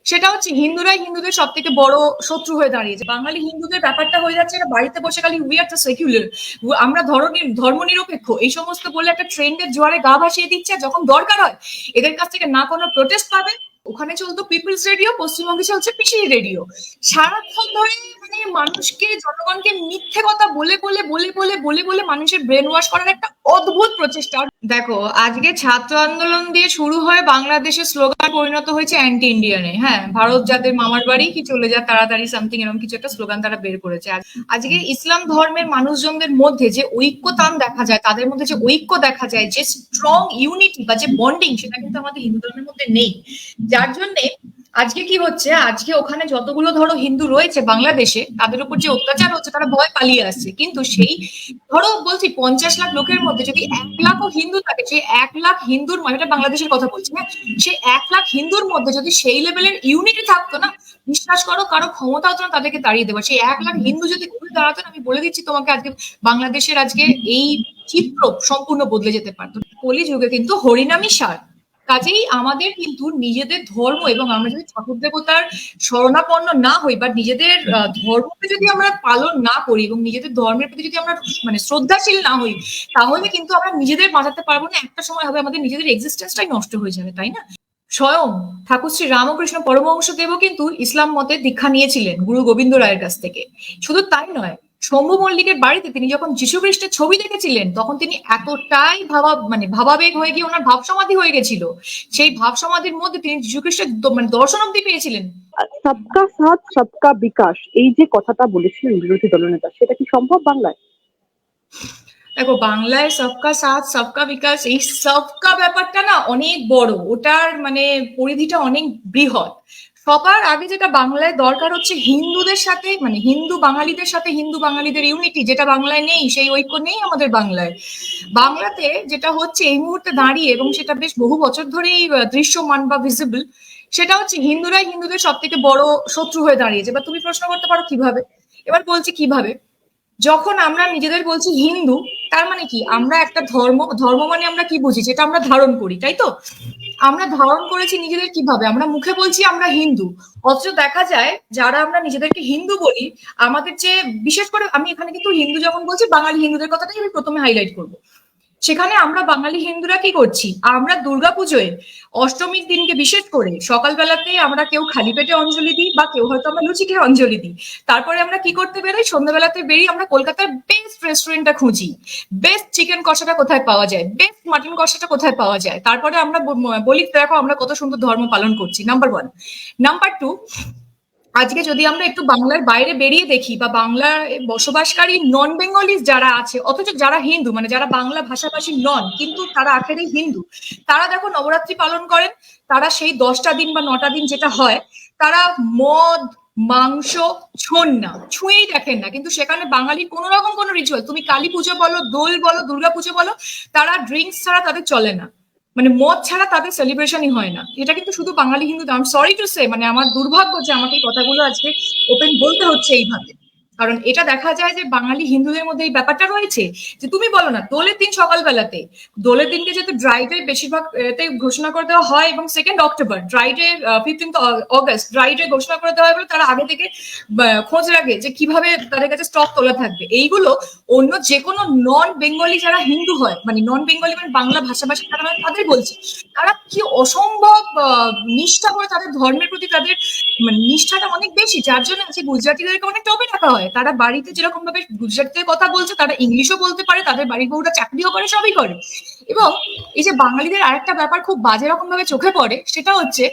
সেটা হচ্ছে হিন্দুরাই হিন্দুদের সব থেকে বড় শত্রু হয়ে দাঁড়িয়েছে। বাঙালি হিন্দুদের ব্যাপারটা হয়ে যাচ্ছে এটা বাড়িতে বসে খালি উই আর দ্য সেকুলার, আমরা ধর্ম নিরপেক্ষ এই সমস্ত বলে একটা ট্রেন্ডের জোয়ারে গা ভাসিয়ে দিচ্ছে। যখন দরকার হয় এদের কাছ থেকে না কোনো প্রোটেস্ট পাবে, ওখানে চলতো পিপলস রেডিও, পশ্চিমবঙ্গে চলছে পিসি রেডিও। সারাক্ষণ ধরে মানে মানুষকে, জনগণকে মিথ্যে কথা বলে বলে বলে বলে বলে বলে মানুষের ব্রেন ওয়াশ করার একটা অদ্ভুত প্রচেষ্টা। দেখো, আজকে ছাত্র আন্দোলন দিয়ে শুরু হয়ে বাংলাদেশের স্লোগান পরিণত হয়েছে অ্যান্টি ইন্ডিয়ানে। হ্যাঁ, ভারত যাদের মামার বাড়ি, কি চলে যা তাড়াতাড়ি, সামথিং এরকম কিছু একটা স্লোগান তারা বের করেছে। আজকে ইসলাম ধর্মের মানুষজনদের মধ্যে যে ঐক্যতান দেখা যায়, তাদের মধ্যে যে ঐক্য দেখা যায়, যে স্ট্রং ইউনিটি বা যে বন্ডিং, সেটা কিন্তু আমাদের হিন্দু ধর্মের মধ্যে নেই। যার জন্যে আজকে কি হচ্ছে, আজকে ওখানে যতগুলো ধরো হিন্দু রয়েছে বাংলাদেশে, তাদের উপর যে অত্যাচার হচ্ছে তারা ভয় পালিয়ে আসছে। কিন্তু সেই ধরো বলছি 50 লাখ লোকের মধ্যে যদি 1 লাখও হিন্দু থাকে, সেই 1 লাখ হিন্দুর, মানে এটা বাংলাদেশের কথা বলছি, হ্যাঁ, সেই 1 লাখ হিন্দুর মধ্যে যদি সেই লেভেলের ইউনিটি থাকতো না, বিশ্বাস করো কারো ক্ষমতা হতো না তাদেরকে তাড়িয়ে দেওয়া। সেই 1 লাখ হিন্দু যদি ঘুরে দাঁড়াতেন, আমি বলে দিচ্ছি তোমাকে, আজকে বাংলাদেশের আজকে এই চিত্র সম্পূর্ণ বদলে যেতে পারতো। কলিযুগে কিন্তু হরিনামই সার। কাজেই আমাদের কিন্তু নিজেদের ধর্ম, এবং আমরা যদি ঠাকুর দেবতার শরণাপন্ন না হই বা নিজেদের ধর্মকে যদি আমরা পালন না করি এবং নিজেদের ধর্মের প্রতি যদি আমরা মানে শ্রদ্ধাশীল না হই, তাহলে কিন্তু আমরা নিজেদের বাঁচাতে পারবো না। একটা সময় হবে আমাদের নিজেদের এক্সিস্টেন্সটাই নষ্ট হয়ে যাবে, তাই না? স্বয়ং ঠাকুর শ্রী রামকৃষ্ণ পরমহংস দেবও কিন্তু ইসলাম মতে দীক্ষা নিয়েছিলেন গুরু গোবিন্দ রায়ের কাছ থেকে। শুধু তাই নয়, শম্ভু মল্লিকের বাড়িতে তিনি যখন যীশু খ্রিস্টের ছবি দেখেছিলেন, তখন তিনি এতটাই ভাবাবেগ হয়ে গিয়ে ওনার ভাব সমাধি হয়ে গেছিল। সেই ভাব সমাধির মধ্যে তিনি যীশু খ্রিস্টের মানে দর্শন অব্দি পেয়েছিলেন। সবকা সাথ সবকা বিকাশ, এই যে কথাটা বলেছিলেন বিরোধী দলনেতা, সেটা কি সম্ভব বাংলায়? দেখো, বাংলায় সবকা সাথ সবকা বিকাশ, এই সবকা ব্যাপারটা না অনেক বড়, ওটার মানে পরিধিটা অনেক বৃহৎ। সবার আগে যেটা বাংলায় দরকার হচ্ছে হিন্দুদের সাথে, মানে হিন্দু বাঙালিদের সাথে হিন্দু বাঙালিদের ইউনিটি, যেটা বাংলায় নেই, সেই ঐক্য নেই আমাদের বাংলায়। বাংলাতে যেটা হচ্ছে এই মুহূর্তে দাঁড়িয়ে, এবং সেটা বেশ বহু বছর ধরেই দৃশ্যমান বা ভিজিবল, সেটা হচ্ছে হিন্দুরাই হিন্দুদের সব থেকে বড় শত্রু হয়ে দাঁড়িয়েছে। বা তুমি প্রশ্ন করতে পারো কিভাবে, এবার বলছি কিভাবে। যখন আমরা নিজেদের বলছি হিন্দু, তার মানে কি, আমরা একটা ধর্ম মানে আমরা কি বুঝি, যেটা আমরা ধারণ করি, তাই তো? আমরা ধারণ করেছি নিজেদের কিভাবে, আমরা মুখে বলছি আমরা হিন্দু, অথচ দেখা যায় যারা আমরা নিজেদেরকে হিন্দু বলি, আমাদের যে, বিশেষ করে আমি এখানে কিন্তু হিন্দু যখন বলছি, বাঙালি হিন্দুদের কথাটাই আমি প্রথমে হাইলাইট করবো। সেখানে আমরা বাঙালি হিন্দুরা কি করছি, আমরা দুর্গাপুজোয় অষ্টমীর দিনকে বিশেষ করে সকালবেলাতে আমরা কেউ খালি পেটে অঞ্জলি দিই, বা কেউ হয়তো আমরা লুচি খেয়ে অঞ্জলি দিই। তারপরে আমরা কি করতে বেরোই, সন্ধ্যাবেলাতে বেরিয়ে আমরা কলকাতার বেস্ট রেস্টুরেন্টটা খুঁজি, বেস্ট চিকেন কষাটা কোথায় পাওয়া যায়, বেস্ট মাটন কষাটা কোথায় পাওয়া যায়। তারপরে আমরা বলি দেখো আমরা কত সুন্দর ধর্ম পালন করছি, নাম্বার 1। নাম্বার 2, আজকে যদি আমরা একটু বাংলার বাইরে বেরিয়ে দেখি, বা বাংলায় বসবাসকারী নন বেঙ্গলি যারা আছে, অথচ যারা হিন্দু, মানে যারা বাংলা ভাষাভাষী নন কিন্তু তারা আখেরে হিন্দু, তারা দেখো নবরাত্রি পালন করেন। তারা সেই 10টা দিন বা 9টা দিন যেটা হয়, তারা মদ, মাংস না ছুঁয়েই দেখেন না। কিন্তু সেখানে বাঙালির কোন রকম কোনো রিচুয়াল, তুমি কালী পুজো বলো, দোল বলো, দুর্গা পুজো বলো, তারা ড্রিঙ্কস ছাড়া তাদের চলে না, মানে মদ ছাড়া তাদের সেলিব্রেশনই হয় না। এটা কিন্তু শুধু Bengali Hindu, I am sorry to say, মানে আমার দুর্ভাগ্য যে আমাকে এই কথাগুলো আজকে ওপেন বলতে হচ্ছে এইভাবে। কারণ এটা দেখা যায় যে বাঙালি হিন্দুদের মধ্যে এই ব্যাপারটা রয়েছে, যে তুমি বলো না দোলের দিন সকালবেলাতে, দোলের দিনকে যেহেতু ড্রাই ডে বেশিরভাগ এতে ঘোষণা করে দেওয়া হয়, এবং 2nd October dry day, 15th August dry day ঘোষণা করে দেওয়া হয় বলে তারা আগে থেকে খোঁজ রাখে যে কিভাবে তাদের কাছে স্টক তোলা থাকবে। এইগুলো অন্য যে কোনো নন বেঙ্গলি যারা হিন্দু হয়, মানে নন বেঙ্গলি মানে বাংলা ভাষাভাষী যারা হয়, তাদের বলছে তারা কি অসম্ভব নিষ্ঠা করে তাদের ধর্মের প্রতি, তাদের মানে নিষ্ঠাটা অনেক বেশি। যার জন্য আছে গুজরাটিদেরকে অনেক টপে রাখা হয়। তারা বাড়িতে যেরকম ভাবে গুজরাটিতে কথা বলছে, তারা ইংলিশও বলতে পারে, তাদের বাড়ির বউরা চাকরিও করে, সবই করে। এবং এই যে বাঙালিদের আরেকটা ব্যাপার খুব বাজে রকম ভাবে চোখে পড়ে, সেটা হচ্ছে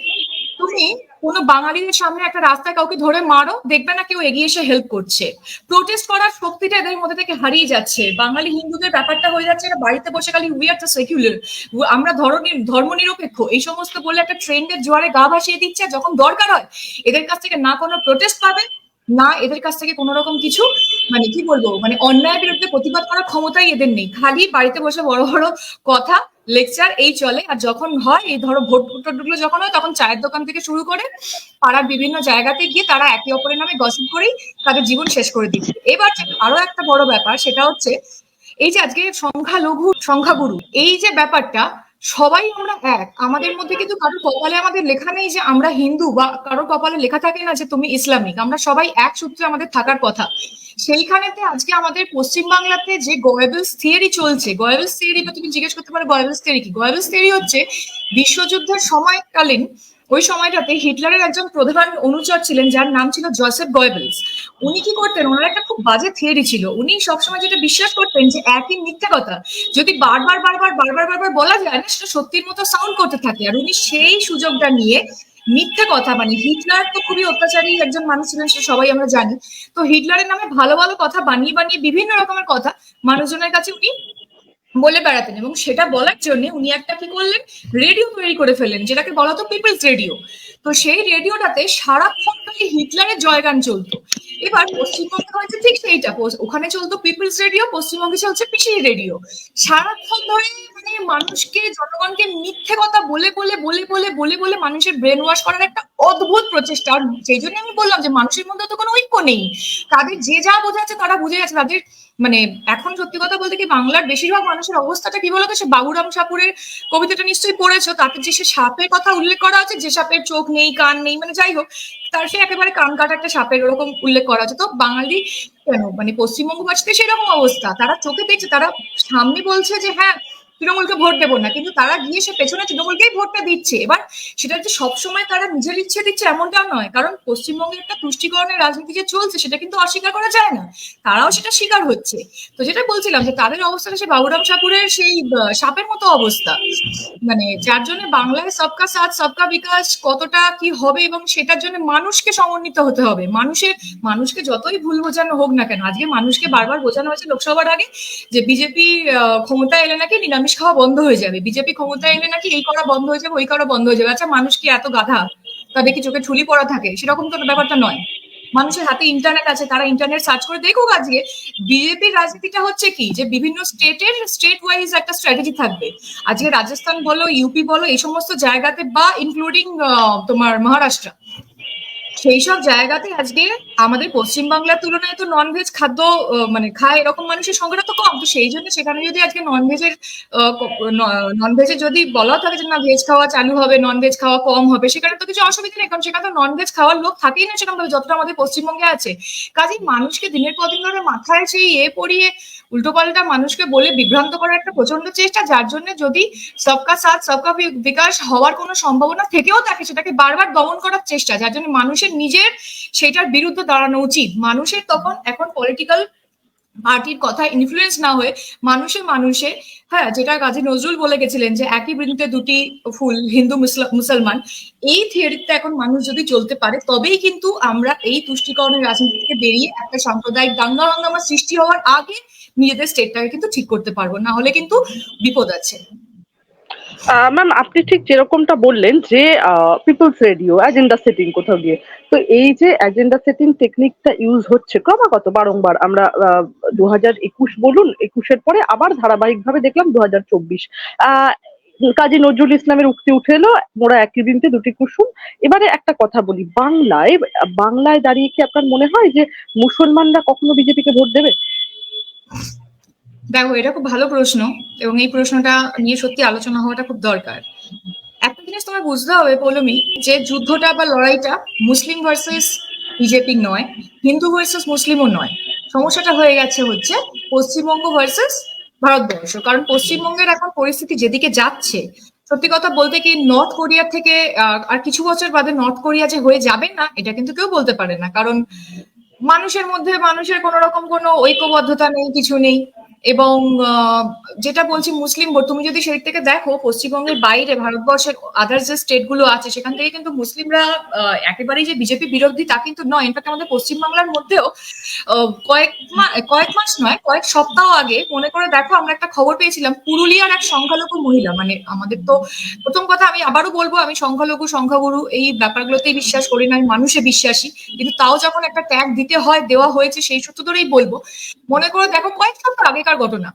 তুমি কোনো বাঙালিদের সামনে একটা রাস্তায় কাউকে ধরে মারো, দেখবে না কেউ এগিয়ে এসে হেল্প করছে। প্রোটেস্ট করার শক্তিটা এদের মধ্যে থেকে হারিয়ে যাচ্ছে। বাঙালি হিন্দুদের ব্যাপারটা হয়ে যাচ্ছে এটা বাড়িতে বসে খালি উই আর দ্য সেকুলার, আমরা ধর্ম নিরপেক্ষ এই সমস্ত বলে একটা ট্রেন্ডের জোয়ারে গা ভাসিয়ে দিচ্ছে। যখন দরকার হয় এদের কাছ থেকে না কোনো প্রোটেস্ট পাবে, না এদের কাছ থেকে কোনো রকম কিছু, মানে কি বলবো, মানে অন্যায়ের বিরুদ্ধে প্রতিবাদ করার ক্ষমতাই এদের নেই। খালি বাড়িতে বসে বড় বড় কথা, লেকচার, এই চলে। আর যখন হয় এই ধরো ভোট গুলো যখন হয়, তখন চায়ের দোকান থেকে শুরু করে পাড়ার বিভিন্ন জায়গাতে গিয়ে তারা একে অপরের নামে গসিপ করেই তাদের জীবন শেষ করে দিচ্ছে। এবার আরো একটা বড় ব্যাপার, সেটা হচ্ছে এই যে আজকে সংখ্যালঘু সংখ্যাগুরু এই যে ব্যাপারটা, সবাই আমরা এক, আমাদের মধ্যে কিন্তু কারোর কপালে আমাদের লেখা নেই যে আমরা হিন্দু, বা কারোর কপালে লেখা থাকে না যে তুমি ইসলামিক। আমরা সবাই এক সূত্রে আমাদের থাকার কথা। সেইখানেতে আজকে আমাদের পশ্চিমবাংলাতে যে গয়েবলস থিওরি চলছে, গয়েবলস থিওরি, বা তুমি জিজ্ঞেস করতে পারো গয়েবলস থিওরি কি। গয়েবলস থিওরি হচ্ছে বিশ্বযুদ্ধের সময়কালীন, ওই সময়টাতে হিটলারের একজন প্রধান অনুচর ছিলেন যার নাম ছিল জোসেফ গয়েবলস। উনি কি করতেন, ওনার একটা খুব বাজে থিওরি ছিল। উনি সবসময় যেটা বিশ্বাস করতেন যে একই মিথ্যা কথা যদি বারবার বারবার বারবার বারবার বলা যায় না, সেটা সত্যির মতো সাউন্ড করতে থাকে। আর উনি সেই সুযোগটা নিয়ে মিথ্যে কথা, মানে হিটলার তো খুবই অত্যাচারী একজন মানুষ ছিলেন, সেটা সবাই আমরা জানি। তো হিটলারের নামে ভালো ভালো কথা বানিয়ে বানিয়ে বিভিন্ন রকমের কথা মানুষজনের কাছে উনি বলে বেড়াতেন, এবং সেটা বলার জন্য উনি একটা কি করলেন, রেডিও তৈরি করে ফেললেন, যেটাকে বলা হতো পিপলস রেডিও। তো সেই রেডিওটাতে সারাক্ষণ খালি হিটলারের জয়গান চলতো। এবার পশ্চিমবঙ্গে হয়েছে ঠিক সেইটা, ওখানে চলতো পিপলস রেডিও, পশ্চিমবঙ্গে চলছে পিসি রেডিও। সারাক্ষণ ধরে মানে মানুষকে, জনগণকে মিথ্যে কথা বলে বলে বলে বলে বলে বলে মানুষের ব্রেন ওয়াশ করার একটা অদ্ভুত প্রচেষ্টা। আর সেই জন্য আমি বললাম যে মানুষের মধ্যে তো কোনো ঐক্য নেই, তাদের যে যা বোঝাচ্ছে তারা বুঝে যাচ্ছে। তাদের মানে এখন সত্যি কথা বলতে কি, বাংলার বেশিরভাগ মানুষের অবস্থাটা কি বলতো, সে বাবুরাম ঠাকুরের কবিতাটা নিশ্চয়ই পড়েছো, তাতে যে সে সাপের কথা উল্লেখ করা আছে, যে সাপের চোখ নেই কান নেই, মানে যাই হোক, তার সে একেবারে কান কাটা একটা সাপের ওরকম উল্লেখ করা আছে। তো বাঙালি কেন, মানে পশ্চিমবঙ্গবাসীতে সেরকম অবস্থা, তারা চোখে দেখছে, তারা সামনে বলছে যে হ্যাঁ তৃণমূলকে ভোট দেবো না, কিন্তু তারা গিয়ে সে পেছনে তৃণমূলকেই ভোটটা দিচ্ছে। এবার সেটা যে সবসময় তারা নিজের ইচ্ছে দিচ্ছে এমনটা নয়, কারণ পশ্চিমবঙ্গে একটা তুষ্টিকরণের রাজনীতি যে চলছে সেটা কিন্তু অস্বীকার করা যায় না, তারাও সেটা স্বীকার হচ্ছে। তো যেটা বলছিলাম যে তাদের অবস্থাটা সে বাবুরাম ঠাকুরের সেই সাপের মতো অবস্থা, মানে যার জন্য বাংলায় সবকা সাথ সবকা বিকাশ কতটা কি হবে, এবং সেটার জন্য মানুষকে সমন্বিত হতে হবে। মানুষকে যতই ভুল বোঝানো হোক না কেন, আজকে মানুষকে বারবার বোঝানো হয়েছে লোকসভার আগে যে বিজেপি ক্ষমতা এলে নাকি নিরামিষ খাওয়া বন্ধ হয়ে যাবে, বিজেপি ক্ষমতা এলে নাকি এই করা বন্ধ হয়ে যাবে, ওই করা বন্ধ হয়ে যাবে। আচ্ছা, মানুষ কি এত গাধা, তাদের কি চোখে ঠুলি পড়া থাকে? সেরকম তো ব্যাপারটা নয়। মানুষের হাতে ইন্টারনেট আছে, তারা ইন্টারনেট সার্চ করে দেখুক। আজকে বিজেপির রাজনীতিটা হচ্ছে কি, যে বিভিন্ন স্টেট ওয়াইজ একটা স্ট্র্যাটেজি থাকবে। আজকে রাজস্থান বলো, ইউপি বলো, এই সমস্ত জায়গাতে, বা ইনক্লুডিং তোমার মহারাষ্ট্র, সেই সব জায়গাতে আজকে আমাদের পশ্চিমবাংলার তুলনায় তো ননভেজ খাদ্য মানে খায় এরকম মানুষের সংখ্যাটা তো কম। তো সেই জন্য সেখানে যদি আজকে ননভেজের যদি বলা থাকে যে না ভেজ খাওয়া চালু হবে, ননভেজ খাওয়া কম হবে, সেখানে তো কিছু অসুবিধা নেই, কারণ সেখানে তো ননভেজ খাওয়ার লোক থাকেই না সেরকম ভাবে যতটা আমাদের পশ্চিমবঙ্গে আছে। কাজেই মানুষকে দিনের পর দিন ধরে মাথায় সেই পড়িয়ে উল্টোপাল্টা মানুষকে বলে বিভ্রান্ত করার একটা প্রচন্ড চেষ্টা, যার জন্য যদি সবকা সাথ সবকা বিকাশ হওয়ার কোনো সম্ভাবনা থেকেও থাকে, সেটাকে বারবার দমন করার চেষ্টা, যার জন্য মানুষের নিজের সেটার বিরুদ্ধে দাঁড়ানো উচিত। মানুষের তখন এখন পলিটিক্যাল পার্টির কথা ইনফ্লুয়েন্স না হয়ে মানুষে মানুষে, হ্যাঁ, যেটা কাজী নজরুল বলে গেছিলেন যে একই বৃন্তে দুটি ফুল, হিন্দু মুসলমান, এই থিওরিতে এখন মানুষ যদি চলতে পারে, তবেই কিন্তু আমরা এই তুষ্টিকরণের রাজনীতি থেকে বেরিয়ে একটা সাম্প্রদায়িক দাঙ্গা হাঙ্গামা সৃষ্টি হওয়ার আগে নিজেদের স্টেটটাকে কিন্তু ঠিক করতে পারবো, না হলে কিন্তু বিপদ আছে। ম্যাম, আপনি ঠিক যেরকমটা বললেন যে পিপলস রেডিও এজেন্ডা সেটিং কোথাও গিয়ে, তো এই যে এজেন্ডা সেটিং টেকনিকটা ইউজ হচ্ছে ক্রমাগত বারংবার, আমরা 2021 বলুন, 21-এর পরে আবার ধারাবাহিকভাবে দেখলাম 2024। কাজী নজরুল ইসলামের উক্তি উঠে এলো, মোরা একই বৃন্তে দুটি কুসুম। এবারে একটা কথা বলি, বাংলায় বাংলায় দাঁড়িয়ে কি আপনার মনে হয় যে মুসলমানরা কখনো বিজেপিকে ভোট দেবে? দেখো, এটা খুব ভালো প্রশ্ন, এবং এই প্রশ্নটা নিয়ে সত্যি আলোচনা হওয়াটা খুব দরকার। একটা জিনিস তোমার বুঝতে হবে পৌলমি, যে যুদ্ধটা বা লড়াইটা মুসলিম ভার্সেস বিজেপি নয়, হিন্দু ভার্সেস মুসলিমও নয়। সমস্যাটা হয়ে গেছে হচ্ছে পশ্চিমবঙ্গ ভার্সেস ভারতবর্ষ। কারণ পশ্চিমবঙ্গের এখন পরিস্থিতি যেদিকে যাচ্ছে, সত্যি কথা বলতে কি, নর্থ কোরিয়া থেকে আর কিছু বছর বাদে নর্থ কোরিয়া যে হয়ে যাবে না, এটা কিন্তু কেউ বলতে পারে না। কারণ মানুষের মধ্যে মানুষের কোন রকম কোনো ঐক্যবদ্ধতা নেই, কিছু নেই। এবং যেটা বলছি মুসলিম ভোট, তুমি যদি সেই থেকে দেখো পশ্চিমবঙ্গের বাইরে ভারতবর্ষের আদার্স যে স্টেট গুলো আছে, সেখান থেকে কিন্তু মুসলিমরা একেবারেই যে বিজেপি বিরোধী তা কিন্তু নয়। ইনফ্যাক্ট আমাদের পশ্চিমবাংলার মধ্যেও কয়েক মাস নয়, কয়েক সপ্তাহ আগে মনে করে দেখো, আমরা একটা খবর পেয়েছিলাম পুরুলিয়ার এক সংখ্যালঘু মহিলা, মানে আমাদের তো প্রথম কথা আমি আবারও বলবো, আমি সংখ্যালঘু সংখ্যাগুরু এই ব্যাপারগুলোতেই বিশ্বাস করি না, আমি মানুষে বিশ্বাসী, কিন্তু তাও যখন একটা ট্যাগ দিতে হয়, দেওয়া হয়েছে, সেই সূত্র ধরেই বলবো। মনে করে দেখো কয়েক সপ্তাহ আগেকার ঘটনা,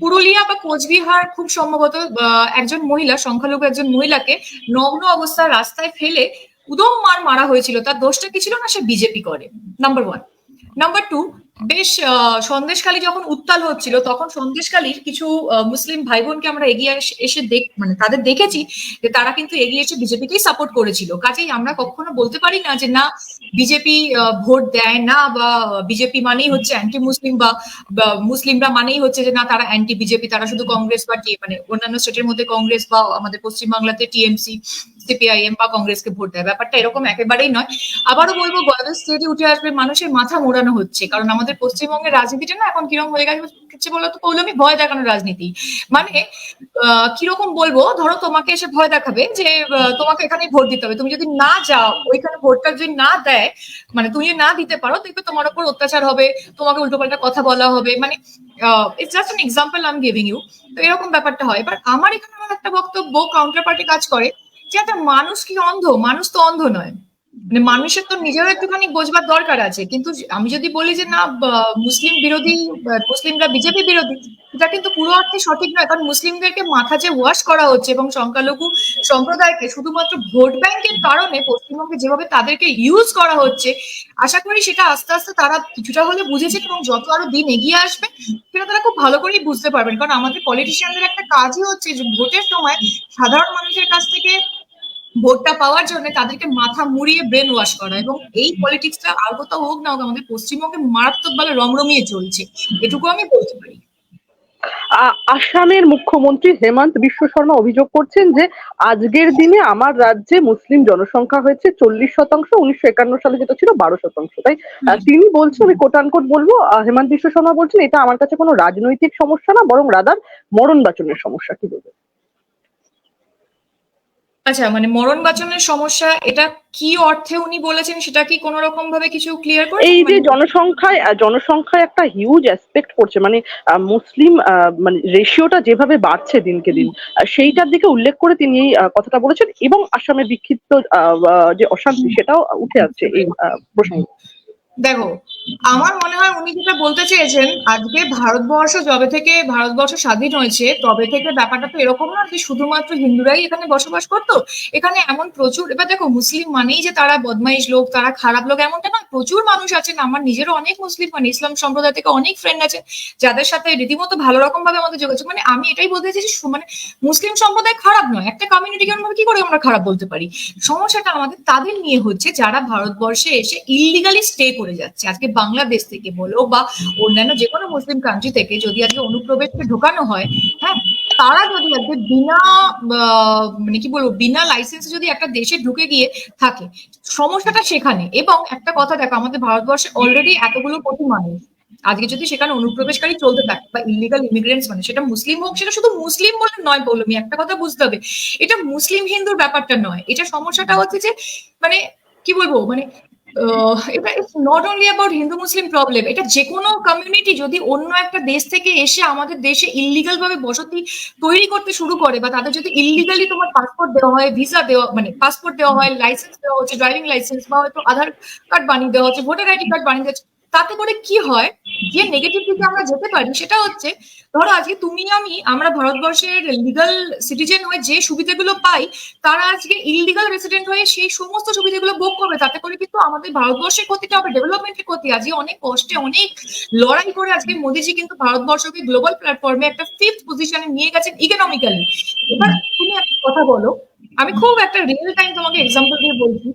পুরুলিয়া বা কোচবিহার খুব সম্ভবত একজন মহিলা, সংখ্যালঘু একজন মহিলাকে নগ্ন অবস্থায় রাস্তায় ফেলে উদম মারা হয়েছিল। তার দোষটা কি ছিল না, সে বিজেপি করে, নাম্বার ওয়ান। নাম্বার টু, বেশ সন্দেশখালী যখন উত্তাল হচ্ছিল তখন সন্দেশখালীর কিছু মুসলিম ভাই বোনকে আমরা এগিয়ে এসে মানে তাদের দেখেছি যে তারা কিন্তু এগিয়ে এসে বিজেপিকেই সাপোর্ট করেছিল। কাজেই আমরা কখনো বলতে পারি না যে না বিজেপি ভোট দেয় না, বা বিজেপি মানেই হচ্ছে অ্যান্টি মুসলিম, বা মুসলিমরা মানেই হচ্ছে যে না তারা অ্যান্টি বিজেপি, তারা শুধু কংগ্রেস বা মানে অন্যান্য স্টেটের মধ্যে কংগ্রেস বা আমাদের পশ্চিমবাংলাতে টিএমসি, সিপিআইএম বা কংগ্রেসকে ভোট দেয়। ব্যাপারটা এরকম একেবারেই নয়। আবারও বলবো বয়স স্টেটে উঠে আসবে, মানুষের মাথা মোড়ানো হচ্ছে, কারণ আমাদের পশ্চিমবঙ্গের রাজনীতিটা না এখন কিরকম হয়ে গেছে বলতো পৌলমী, ভয় দেখানোর রাজনীতি। মানে কিরকম বলবো, ধরো তোমাকে এসে ভয় দেখাবে যে তোমাকে এখানে ভোট দিতে হবে, তুমি যদি না যাও ওইখানে ভোটটা যদি না দেয়, মানে তুমি যদি না দিতে পারো দেখবে তোমার উপর অত্যাচার হবে, তোমাকে উল্টোপাল্টা কথা বলা হবে। মানে it's just an example I am giving you. তো এরকম ব্যাপারটা হয়। এবার আমার এখানে আমার একটা বক্তব্য কাউন্টার পার্টি কাজ করে যে একটা মানুষ কি অন্ধ? মানুষ তো অন্ধ নয়। মানে মানুষের তো নিজেরও একটুখানি বোঝবার দরকার আছে। কিন্তু আমি যদি বলি যে না মুসলিম বিরোধী, মুসলিমরা বিজেপি বিরোধী, এটা কিন্তু পুরো অর্থে সঠিক নয়। কারণ মুসলিমদেরকে মাথা যে ওয়াশ করা হচ্ছে এবং সংখ্যালঘু সম্প্রদায়কে শুধুমাত্র ভোট ব্যাংকের কারণে পশ্চিমবঙ্গে যেভাবে তাদেরকে ইউজ করা হচ্ছে, আশা করি সেটা আস্তে আস্তে তারা কিছুটা হলে বুঝেছে, এবং যত আরো দিন এগিয়ে আসবে সেটা তারা খুব ভালো করেই বুঝতে পারবেন। কারণ আমাদের পলিটিশিয়ানদের একটা কাজই হচ্ছে যে ভোটের সময় সাধারণ মানুষের কাছ থেকে ভোটটা পাওয়ার জন্য তাদেরকে মাথা মুড়িয়ে ব্রেন ওয়াশ করা। এবং এই পলিটিক্সটা আর কোথাও হোক না হোক আমাদের পশ্চিমবঙ্গে মারাত্মক ভাবে রমরমিয়ে চলছে, এটুকু আমি বলতে পারি। আসামের মুখ্যমন্ত্রী হেমন্ত বিশ্ব শর্মা অভিযোগ করছেন যে আজকের দিনে আমার রাজ্যে মুসলিম জনসংখ্যা হয়েছে 40%, 1951 সালে যেটা ছিল 12%। তাই তিনি বলছেন, আমি কোট আনকোট বলবো, হেমন্ত বিশ্ব শর্মা বলছেন এটা আমার কাছে কোনো রাজনৈতিক সমস্যা না, বরং রাদার মরণ বাঁচনের সমস্যা। কি বলবেন? আচ্ছা, মানে মরণ বাঁচানোর সমস্যা, এটা কি অর্থে উনি বলেছেন সেটা কি কোনো রকম ভাবে কিছু ক্লিয়ার করেছেন এই যে মানে? জনসংখ্যায় একটা হিউজ অ্যাসপেক্ট পড়ছে, মানে মুসলিম মানে রেশিওটা যেভাবে বাড়ছে দিনকে দিন, সেইটার দিকে উল্লেখ করে তিনি এই কথাটা বলেছেন, এবং আসামে বিক্ষিপ্ত যে অশান্তি সেটাও উঠে আসছে এই প্রসঙ্গে। দেখো, আমার মনে হয় উনি যেটা বলতে চেয়েছেন, আজকে ভারতবর্ষ যবে থেকে ভারতবর্ষ স্বাধীন হয়েছে তবে থেকে ব্যাপারটা তো এরকম না যে শুধুমাত্র হিন্দুরাই এখানে বসবাস করতো। এখানে এমন প্রচুর, এবার দেখো মুসলিম মানেই যে তারা বদমাইশ লোক, তারা খারাপ লোক এমনটা না, প্রচুর মানুষ আছেন। আমার নিজেরও অনেক মুসলিম মানে ইসলাম সম্প্রদায় থেকে অনেক ফ্রেন্ড আছেন যাদের সাথে রীতিমতো ভালো রকম ভাবে আমাদের যোগাযোগ। মানে আমি এটাই বলতে চাইছি মানে মুসলিম সম্প্রদায় খারাপ নয়, একটা কমিউনিটি কেমন কি করে আমরা খারাপ বলতে পারি? সমস্যাটা আমাদের তাদের নিয়ে হচ্ছে যারা ভারতবর্ষে এসে ইলিগালি স্টে করে যাচ্ছে। আজকে বাংলাদেশ থেকে বলো বা অন্যান্য যে কোনো মুসলিম কান্ট্রি থেকে যদি আজকে অনুপ্রবেশকে ঢোকানো হয়, হ্যাঁ, তারা যদি আজকে বিনা মানে কি বলবো বিনা লাইসেন্সে যদি একটা দেশে ঢুকে গিয়ে থাকে, সমস্যাটা সেখানে। এবং একটা কথা দেখো, আমাদের ভারতবর্ষে অলরেডি এতগুলো কোটি মানুষ, আজকে যদি সেখানে অনুপ্রবেশকারী চলতে থাকে বা ইলিগাল ইমিগ্রেন্টস, মানে সেটা মুসলিম হোক, সেটা শুধু মুসলিম বলে নয় বলমি, একটা কথা বুঝতে হবে, এটা মুসলিম হিন্দুর ব্যাপারটা নয়। এটা সমস্যাটা হচ্ছে যে মানে কি বলবো মানে এটা it's not only about Hindu Muslim problem. এটা যে কোনো কমিউনিটি যদি অন্য একটা দেশ থেকে এসে আমাদের দেশে ইল্লিগাল ভাবে বসতি তৈরি করতে শুরু করে, বা তাদের যদি ইল্লিগালি তোমার পাসপোর্ট দেওয়া হয়, ভিসা দেওয়া মানে পাসপোর্ট দেওয়া হয়, লাইসেন্স দেওয়া হচ্ছে, ড্রাইভিং লাইসেন্স বা হয়তো আধার কার্ড বানিয়ে দেওয়া হচ্ছে, ভোটার আইডি কার্ড বানিয়ে দেওয়া হচ্ছে, তাতে করে কি হয়, যে নেগেটিভ দিকে আমরা যেতে পারি সেটা হচ্ছে, ধরো আজকে তুমি আমি আমরা ভারতবর্ষের লিগাল সিটিজেন হয়ে যে সুবিধাগুলো পাই, তারা আজকে ইলিগাল রেসিডেন্ট হয়ে সেই সমস্ত সুবিধাগুলো ভোগ করবে। তাতে করে কিন্তু আমাদের ভারতবর্ষের ক্ষতিটা হবে, ডেভেলপমেন্টের ক্ষতি। আজকে অনেক কষ্টে অনেক লড়াই করে আজকে মোদিজি কিন্তু ভারতবর্ষকে গ্লোবাল প্ল্যাটফর্মে একটা 5th পজিশনে নিয়ে গেছেন ইকোনমিক্যালি। এবার তুমি একটা কথা বলো, আমি খুব একটা রিয়েল টাইম তোমাকে এক্সাম্পল দিয়ে বলছি।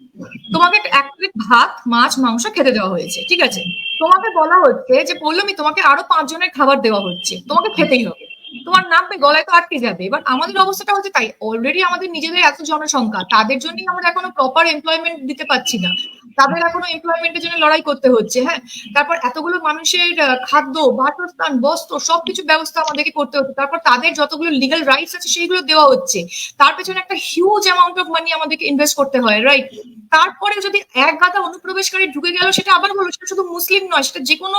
তোমাকে এক প্লেট ভাত, মাছ, মাংস খেতে দেওয়া হয়েছে, ঠিক আছে? তোমাকে বলা হচ্ছে যে পৌলমী তোমাকে আরো 5 জনের খাবার দেওয়া হচ্ছে, তোমাকে খেতেই হবে। তোমার নামবে, গলায় তো আটকে যাবে। এবার আমাদের অবস্থাটা হচ্ছে তাই, অলরেডি আমাদের নিজেদের এত জনসংখ্যা, তাদের জন্যই আমরা এখনো প্রপার এমপ্লয়মেন্ট দিতে পারছি না, তাদের এখনো এমপ্লয়মেন্টের জন্য লড়াই করতে হচ্ছে। হ্যাঁ, তারপর এতগুলো মানুষের খাদ্য, বাসস্থান, বস্ত্র সবকিছু ব্যবস্থা আমাদেরকে করতে হচ্ছে। তারপর তাদের যতগুলো লিগাল রাইটস আছে সেইগুলো দেওয়া হচ্ছে, তার পেছনে একটা হিউজ অ্যামাউন্ট অফ মানি আমাদেরকে ইনভেস্ট করতে হয়, রাইট? তারপরে যদি এক গাদা অনুপ্রবেশকারী ঢুকে গেল, সেটা আবার বলো সেটা শুধু মুসলিম নয়, সেটা যে কোনো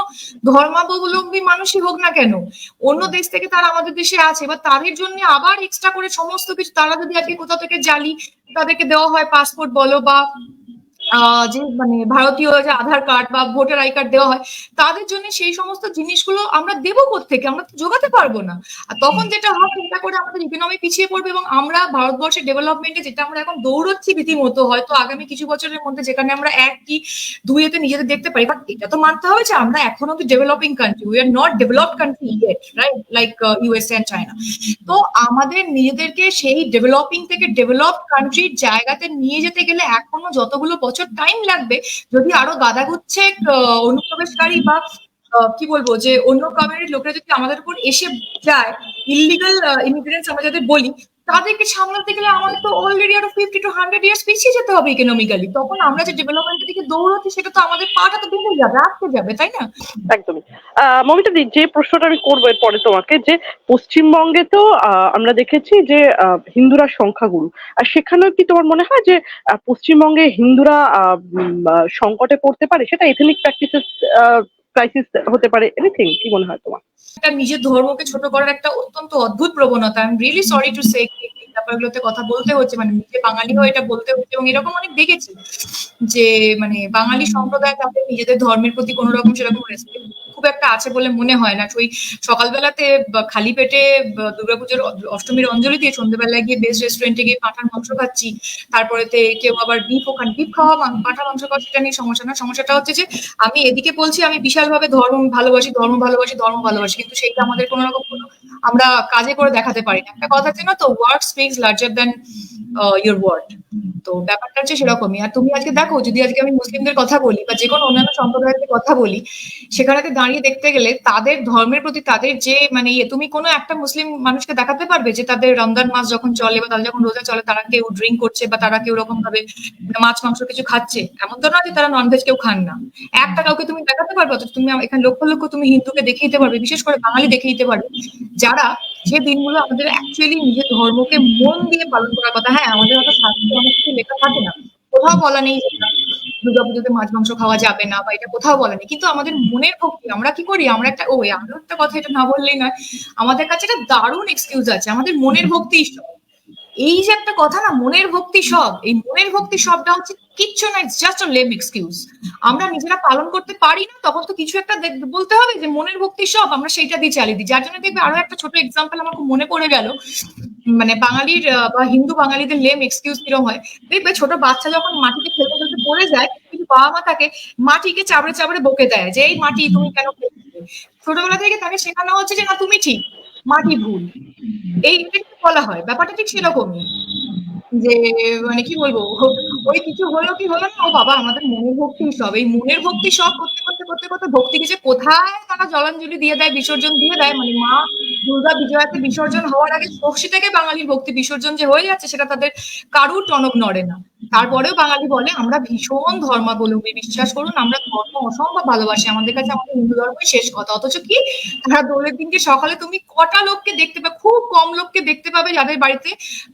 ধর্মাবলম্বী মানুষই হোক না কেন, অন্য দেশ থেকে তারা আমাদের দেশে আছে, বা তাদের জন্য আবার এক্সট্রা করে সমস্ত কিছু, তারা যদি আজকে কোথাও থেকে জালি তাদেরকে দেওয়া হয় পাসপোর্ট বলো বা যে মানে ভারতীয় যে আধার কার্ড বা ভোটার আই কার্ড দেওয়া হয়, তাদের জন্য সেই সমস্ত জিনিসগুলো আমরা দেবো কোত্থেকে? আমরা তো জোগাতে পারবো না। আর তখন যেটা হয়, চিন্তা করে আমাদের ইকোনমি পিছিয়ে পড়বে এবং আমরা ভারতবর্ষের ডেভেলপমেন্টে যেটা আমরা এখন দৌড়চ্ছি রীতিমতো, হয়তো আগামী কিছু বছরের মধ্যে যেখানে আমরা এক কি দুই এতে নিজেদের দেখতে পারি, বাট এটা তো মানতে হবে যে আমরা এখনো তো developing country, we are not developed country yet, right? Like USA and China. তো আমাদের নিজেদেরকে সেই ডেভেলপিং থেকে ডেভেলপড কান্ট্রির জায়গাতে নিয়ে যেতে গেলে এখনো যতগুলো বছর টাইম লাগবে, যদি আরো গাদাগুচ্ছে অনুপ্রবেশকারী বা কি বলবো, যে অন্য কমিউনিটির লোকেরা যদি আমাদের উপর এসে যায়, ইলিগাল ইমিগ্রেন্টস আমরা যাদের বলি, তাদেরকে সামলাতে গেলে আমাদের তো অলরেডি আরো 50 to 100 ইয়ার্স পিছিয়ে যেতে হবে ইকোনমিক্যালি। তখন আমরা যে ডেভেলপমেন্টের দিকে দৌড়াচ্ছি, সেটা তো আমাদের পাটা তো বেঁধে যাবে, আটকে যাবে, তাই না? একদমই। মমিতা দি, যে প্রশ্নটা আমি করবো এরপরে তোমাকে, যে পশ্চিমবঙ্গে তো আমরা দেখেছি যে হিন্দুরা সংখ্যাগুরু, আর সেখানেও কি তোমার মনে হয় যে পশ্চিমবঙ্গে হিন্দুরা সংকটে পড়তে পারে? সেটা এথনিক প্র্যাকটিসেস ক্রাইসিস হতে পারে, এনিথিং, কি মনে হয় তোমার? একটা নিজের ধর্মকে ছোট করার একটা অত্যন্ত অদ্ভুত প্রবণতা। I am really sorry to সে, এই ব্যাপারগুলোতে কথা বলতে হচ্ছে, মানে নিজে বাঙালি হয়ে এটা বলতে হচ্ছে। এবং এরকম অনেক দেখেছি যে মানে বাঙালি সম্প্রদায় তাদের নিজেদের ধর্মের প্রতি কোনো রকম সেরকম রেসপেক্ট খুব একটা আছে বলে মনে হয় না। ওই সকালবেলাতে খালি পেটে দুর্গাপুজোর অষ্টমীর অঞ্জলি দিয়ে সন্ধ্যেবেলায় গিয়ে বেস্ট রেস্টুরেন্টে গিয়ে পাঁঠার মাংস খাচ্ছি, তারপরেতে কেউ আবার বিফ খাওয়া, পাঁঠার মাংস খাওয়া, সেটা নিয়ে সমস্যা না। সমস্যাটা হচ্ছে যে আমি এদিকে বলছি আমি বিশালভাবে ধর্ম ভালোবাসি, ধর্ম ভালোবাসি, ধর্ম ভালোবাসি, কিন্তু সেইটা আমাদের কোনো রকম কোনো আমরা কাজে করে দেখাতে পারি না। একটা কথা আছে না, তো word speaks larger than your word. তো ব্যাপারটা হচ্ছে সেরকমই। আর তুমি আজকে দেখো, যদি আজকে আমি মুসলিমদের কথা বলি বা যে কোনো অন্যান্য সম্প্রদায়ের কথা বলি, সেখানেতে দাঁড়িয়ে দেখতে গেলে তাদের ধর্মের প্রতি তাদের যে মানে তুমি কোনো একটা মুসলিম মানুষকে দেখাতে পারবে যে তাদের রমজান মাস যখন চলে বা তাদের যখন রোজা চলে, তারা কেউ ড্রিঙ্ক করছে বা তারা কেউ রকম ভাবে মাছ মাংস কিছু খাচ্ছে? এমন তো না যে তারা ননভেজ কেউ খান না। একটা কাউকে তুমি দেখাতে পারবে? অথচ তুমি এখানে লক্ষ লক্ষ তুমি হিন্দুকে দেখিয়ে দিতে পারবে, বিশেষ করে বাঙালি দেখিয়ে দিতে পারবে, যারা যে দিনগুলো আমাদের অ্যাকচুয়ালি নিজের ধর্মকে মন দিয়ে পালন করার কথা। হ্যাঁ, আমাদের হয়তো শাস্ত্রে অনেক কিছু লেখা থাকে না, কোথাও বলা নেই যে দুর্গাপুজোতে মাছ মাংস খাওয়া যাবে না, বা এটা কোথাও বলা নেই, কিন্তু আমাদের মনের ভক্তি আমরা কি করি, আমরা একটা আরো একটা কথা, এটা না বললেই নয়, আমাদের কাছে একটা দারুণ এক্সকিউজ আছে, আমাদের মনের ভক্তি ঈশ্বর। এই যে একটা কথা না, মনের ভক্তি সব, এই মনের ভক্তি সবটা হচ্ছে কিচ্ছু না, জাস্ট আ লেম এক্সকিউজ। আমরা নিজেরা পালন করতে পারি না, তখন তো কিছু একটা বলতে হবে যে মনের ভক্তি সব, আমরা সেইটা দিয়ে চালিয়ে দিই। যার জন্য দেখবে, আরো একটা ছোট এক্সাম্পল আমার খুব মনে পড়ে গেল, মানে বাঙালির বা হিন্দু বাঙালিদের লেম এক্সকিউজ কিরকম হয়। দেখবে ছোট বাচ্চা যখন মাটিতে খেলতে খেলতে পড়ে যায়, কিন্তু বাবা মা তাকে মাটিকে চাবড়ে চাবড়ে বকে দেয় যে এই মাটি তুমি কেন খেলছিলে। ছোটবেলা থেকে তাকে শেখানো হচ্ছে যে না তুমি ঠিক, মাটি ভুল। এই বলা হয়, ব্যাপারটা ঠিক সেরকমই। যে মানে কি বলবো, ওই কিছু হলো কি হলো না, ও বাবা আমাদের মনের ভক্তি সব, এই মনের ভক্তি সব করতে করতে করতে করতে ভক্তিকে যে কোথায় তারা জলাঞ্জলি দিয়ে দেয়, বিসর্জন দিয়ে দেয়, মানে মা দুর্গা বিজয়াতে বিসর্জন হওয়ার আগে ষষ্ঠী থেকে বাঙালির ভক্তি বিসর্জন যে হয়ে যাচ্ছে, সেটা তাদের কারুর টনক নড়ে না। তারপরেও বাঙালি বলে আমরা ভীষণ ধর্মাবলম্বী, বিশ্বাস করুন আমরা ধর্ম অসম্ভব ভালোবাসি, আমাদের কাছে আমাদের হিন্দু ধর্মই শেষ কথা। অথচ কি, তারা দোলের দিনকে সকালে তুমি কটা লোককে দেখতে পাবে, খুব কম লোককে দেখতে পাবে যাদের বাড়িতে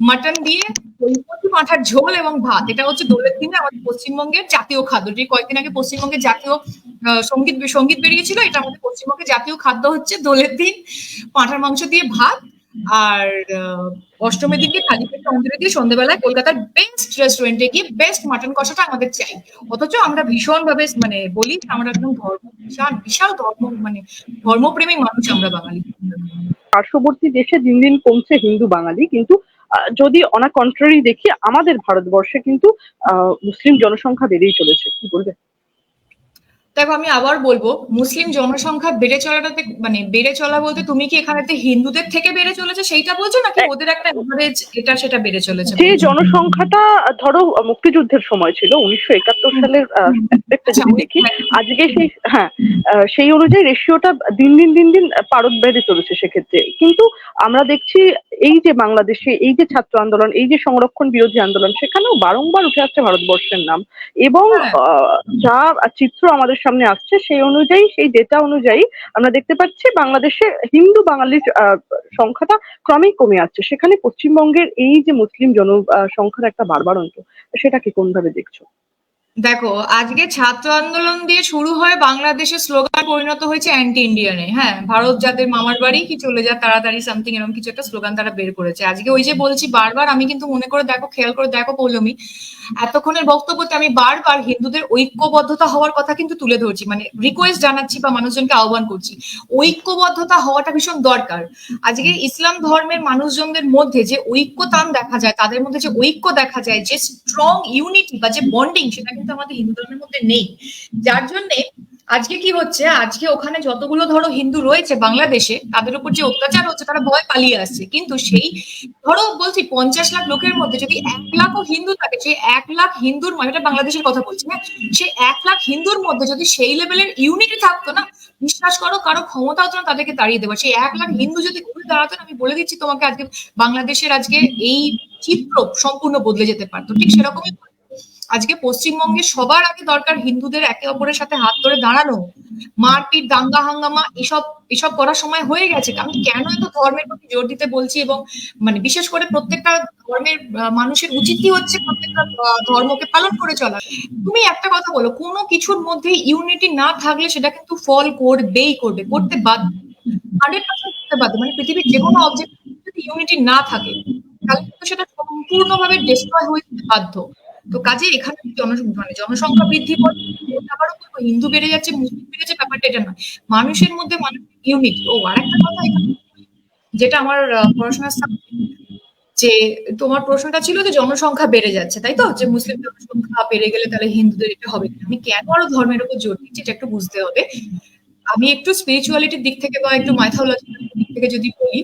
মাটন দিয়ে ওই কচি পাঁঠার ঝোল এবং ভাত, এটা হচ্ছে দোলের দিনে আমাদের পশ্চিমবঙ্গের জাতীয় খাদ্য। যে কয়েকদিন আগে পশ্চিমবঙ্গের জাতীয় সঙ্গীত বেরিয়েছিল, এটা আমাদের পশ্চিমবঙ্গের জাতীয় খাদ্য হচ্ছে দোলের দিন পাঁঠার মাংস দিয়ে ভাত। আর অষ্টমীর দিনকে খালি পেটে অঞ্জলি দিয়ে সন্ধ্যেবেলায় কলকাতার বেস্ট রেস্টুরেন্টে গিয়ে বেস্ট মাটন কষাটা আমাদের চাই। অথচ আমরা ভীষণ ভাবে মানে বলি আমরা একদম ধর্ম বিশাল বিশাল ধর্ম মানে ধর্মপ্রেমী মানুষ আমরা বাঙালি। পার্শ্ববর্তী দেশে দিন দিন কমছে হিন্দু বাঙালি, কিন্তু যদি অন কন্ট্রারি দেখি, আমাদের ভারতবর্ষে কিন্তু মুসলিম জনসংখ্যা বেড়েই চলেছে, কি বলবে? দেখো আমি আবার বলবো, মুসলিম জনসংখ্যা বেড়ে চলাটাতে মানে বেড়ে চলা বলতে তুমি কি এখানেতে হিন্দুদের থেকে বেড়ে চলেছে সেইটা বলছো, নাকি ওদের একটা এভারেজ এটা সেটা বেড়ে চলেছে যে বলছো? জনসংখ্যাটা ধরো মুক্তিযুদ্ধের সময় ছিল 1971 সালের একটা আচ্ছা, যদি দেখি, আজকে সেই, হ্যাঁ, সেই অনুযায়ী রেশিওটা দিন দিন দিন দিন পারদ বেড়ে চলেছে সেক্ষেত্রে। কিন্তু আমরা দেখছি এই যে বাংলাদেশে এই যে ছাত্র আন্দোলন, এই যে সংরক্ষণ বিরোধী আন্দোলন, সেখানেও বারংবার উঠে আসছে ভারতবর্ষের নাম। এবং হ্যাঁ, যা চিত্র আমাদের সামনে আসছে সেই অনুযায়ী, সেই ডেটা অনুযায়ী আমরা দেখতে পাচ্ছি বাংলাদেশে হিন্দু বাঙালির সংখ্যাটা ক্রমেই কমে যাচ্ছে। সেখানে পশ্চিমবঙ্গের এই যে মুসলিম সংখ্যার একটা বাড়বাড়ন্ত, সেটাকে কোনভাবে দেখছো? দেখো, আজকে ছাত্র আন্দোলন দিয়ে শুরু হয়ে বাংলাদেশের স্লোগান পরিণত হয়েছে অ্যান্টি ইন্ডিয়ানে। হ্যাঁ, ভারত যাদের মামার বাড়ি, কি চলে যা তাড়াতাড়ি, সামথিং এরকম কিছু একটা স্লোগান তারা বের করেছে আজকে। ওই যে বলছি বারবার, আমি কিন্তু মনে করে দেখো, খেয়াল করে দেখো পৌলমী, এতক্ষণের বক্তব্যতে আমি বারবার হিন্দুদের ঐক্যবদ্ধতা হওয়ার কথা কিন্তু তুলে ধরছি, মানে রিকোয়েস্ট জানাচ্ছি বা মানুষজনকে আহ্বান করছি। ঐক্যবদ্ধতা হওয়াটা ভীষণ দরকার। আজকে ইসলাম ধর্মের মানুষজনদের মধ্যে যে ঐক্যতান দেখা যায়, তাদের মধ্যে যে ঐক্য দেখা যায়, যে স্ট্রং ইউনিটি বা যে বন্ডিং, সেটা কিন্তু আমাদের হিন্দু ধর্মের মধ্যে নেই। যার জন্যে আজকে কি হচ্ছে, আজকে ওখানে যতগুলো ধরো হিন্দু রয়েছে বাংলাদেশে, তাদের উপর যে অত্যাচার হচ্ছে, তারা ভয় পালিয়ে আসছে। কিন্তু সেই ধরো বলছি 50 লাখ লোকের মধ্যে যদি 1 লাখও হিন্দু থাকে, সেই 1 লাখ হিন্দুর, মানে এটা বাংলাদেশের কথা বলছি, হ্যাঁ, সেই 1 লাখ হিন্দুর মধ্যে যদি সেই লেভেলের ইউনিটি থাকতো না, বিশ্বাস করো কারো ক্ষমতা হতো না তাদেরকে তাড়িয়ে দেওয়া। সেই 1 লাখ হিন্দু যদি ঘুরে দাঁড়াতেন, আমি বলে দিচ্ছি তোমাকে, আজকে বাংলাদেশের আজকে এই চিত্র সম্পূর্ণ বদলে যেতে পারতো। ঠিক সেরকমই আজকে পশ্চিমবঙ্গে সবার আগে দরকার হিন্দুদের একে অপরের সাথে হাত ধরে দাঁড়ানো। মারপিট, দাঙ্গা হাঙ্গামা এসব এসব করার সময় হয়ে গেছে। আমি কেন এত ধর্মের প্রতি জোর দিতে বলছি, এবং মানে বিশেষ করে প্রত্যেকটা ধর্মের মানুষের উচিতই হচ্ছে প্রত্যেকটা ধর্মকে পালন করে চলা। তুমি একটা কথা বলো, কোনো কিছুর মধ্যে ইউনিটি না থাকলে সেটা কিন্তু ফল করবেই করবে, করতে বাধ্য, 100% করতে বাধ্য। মানে পৃথিবীর যে কোনো অবজেক্ট যদি ইউনিটি না থাকে, তাহলে কিন্তু সেটা সম্পূর্ণভাবে ডিস্ট্রয় হয়ে যেতে বাধ্য। তো কাজে এখানে মানে জনসংখ্যা বৃদ্ধি করে আবারও বলবো, হিন্দু বেড়ে যাচ্ছে, মুসলিম বেড়ে যাচ্ছে, ব্যাপারটা এটা নয়। মানুষের মধ্যে মানুষের ইউনিটি। ও আরেকটা কথা এখানে, যেটা আমার পড়াশোনার সাবজেক্ট, যে তোমার প্রশ্নটা ছিল যে জনসংখ্যা বেড়ে যাচ্ছে, তাই তো, যে মুসলিম জনসংখ্যা বেড়ে গেলে তাহলে হিন্দুদের এটা হবে কিনা। আমি কেন আরো ধর্মের উপর জোর দিচ্ছি, এটা একটু বুঝতে হবে। আমি একটু স্পিরিচুয়ালিটির দিক থেকে বা একটু মাইথোলজির দিক থেকে যদি বলি,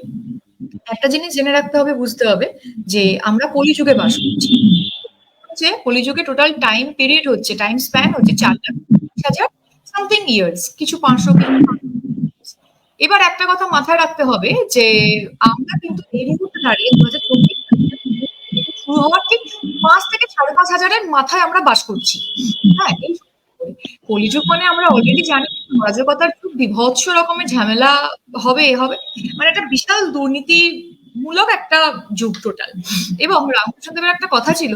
একটা জিনিস জেনে রাখতে হবে, বুঝতে হবে, যে আমরা কলিযুগে বাস করছি। হচ্ছে কলিযুগে টোটাল টাইম পিরিয়ড হচ্ছে, টাইম স্প্যান হচ্ছে 4,20,000 সামথিং ইয়ার্স, কিছু 500, কিছু 500। এবার একটা কথা মাথায় রাখতে হবে যে আমরা কিন্তু এই মুহূর্তে দাঁড়িয়ে 2024 শুরু হওয়ার ঠিক 5 থেকে 5,500-এর মাথায় আমরা বাস করছি। হ্যাঁ, এই কলিযুগ মানে আমরা অলরেডি জানি অরাজকতার যুগ, বিভৎস রকমের ঝামেলা হবে, এ হবে, মানে একটা বিশাল দুর্নীতি মূলক একটা যুগ টোটাল। এবং রামকৃষ্ণদেবের একটা কথা ছিল